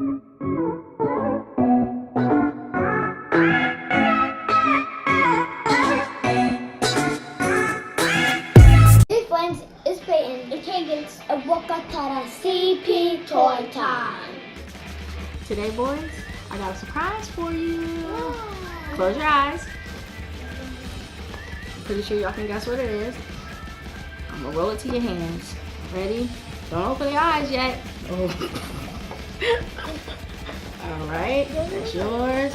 Hey friends, it's Peyton. The Kagans of Wakatara CP Toy Time. Today, boys, I got a surprise for you. Close your eyes. I'm pretty sure y'all can guess what it is. I'm gonna roll it to your hands. Ready? Don't open your eyes yet. Oh. All right, that's yours.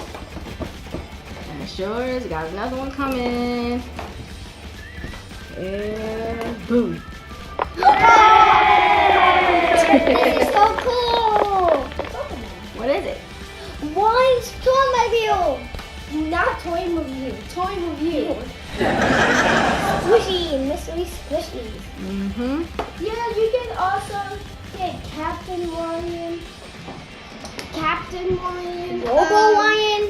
That's yours. Got another one coming. And boom. This is so cool. What is it? Why Toy Mobile? Not Toy Mobile. Toy Mobile. Squishy, mystery squishies. Mm-hmm. Yeah, you can also get Captain Lion, Robo Lion,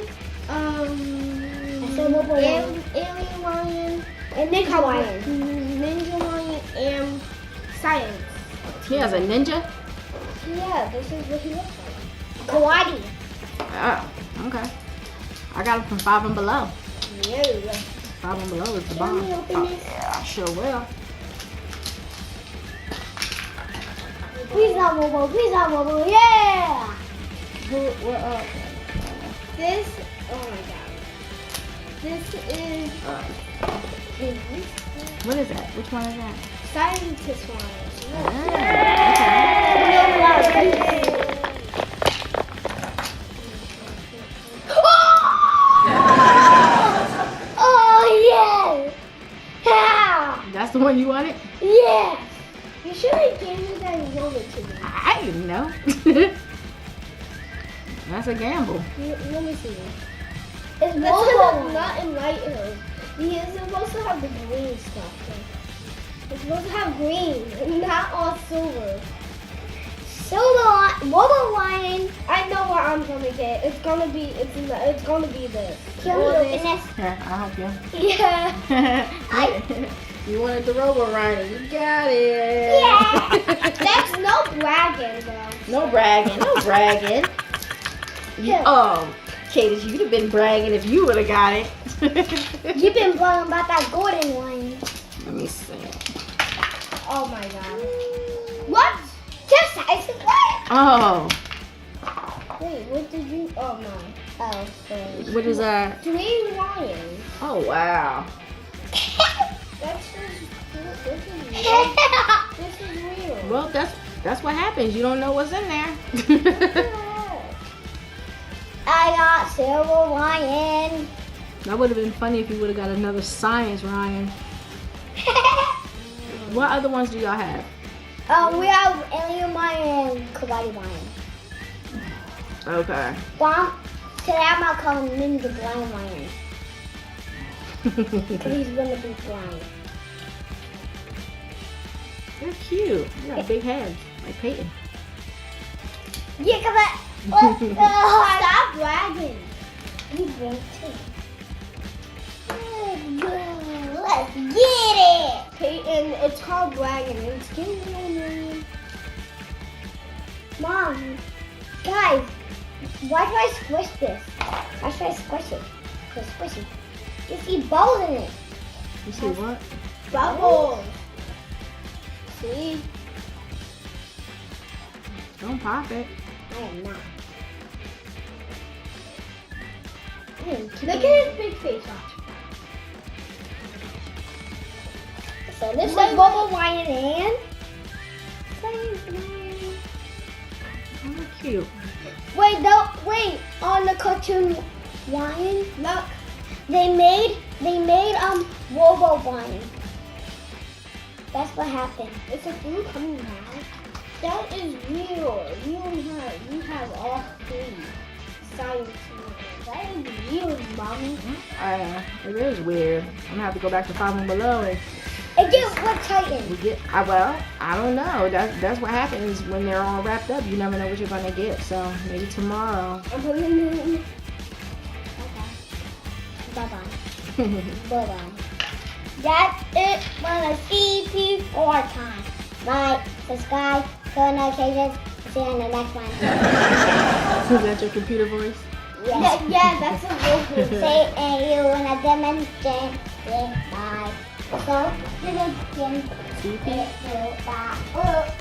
Alien Lion, and Ninja Lion, and Science. He has a ninja? Yeah, this is what he looks like. Kawaii. Oh, okay. I got him from 5 and Below. Yeah. 5 and Below is the Let bomb. me open Oh, this. yeah, I sure will. Please not mobile, yeah! This, oh my god. This is, What is that? Which one is that? Scientist one. Oh, yeah! That's the one you wanted? Yes! You should have gave me that and rolled it to me. I didn't know. That's a gamble. Let me see. It's supposed to not enlighten. He is supposed to have the green stuff. It's supposed to have green, and not all silver. Robo Lion. I know what I'm gonna get. It's gonna be this. Can we open this? Here, I'll help you. Yeah. You wanted the Robo Rhino. You got it. Yeah. That's no bragging, though. No bragging. No bragging. Yeah. Oh, Cadence, you'd have been bragging if you would have got it. You've been bragging about that golden one. Let me see. Oh my god. What? Just size of what? Oh. Wait, what did you? Oh no. Oh, sorry. What is that? 3 lions. Oh, wow. That's just. This is real. This is real. Well, that's what happens. You don't know what's in there. I got silver lion. That would have been funny if you would have got another Science Ryan. What other ones do y'all have? We have alien lion and kawaii lion. Okay. Well, today I'm not calling him the blind lion. Because he's gonna be blind. They're cute. They got big heads, like Peyton. Yeah, come on. Stop bragging. You brag too. Let's get it. Peyton, it's called bragging. It's getting me. Mom, guys, why should I squish this? Why should I squish it? It's squishy. You see bubbles in it. You see what? Bubbles. See? Don't pop it. I am not. Look at his big face, watch. So this is Robo Lion and Science Lion. Oh, cute. Wait, no, wait. On the cartoon lion, look, they made Robo Lion. That's what happened. It's a blue coming now. That is real. You have all 3 science. That is weird, mommy. It is weird. I'm gonna have to go back to 5 and Below And get what Titan? we get. Well, I don't know. That's what happens when they're all wrapped up. You never know what you're gonna get. So maybe tomorrow. Okay. Bye-bye. Bye-bye. That's it for the CP4 time. Like, subscribe, turn notifications. See you in the next one. Is that your computer voice? Yes. Yeah, that's a real good. Say a you in a dimension. Bye. So, dimension. CP? Bye.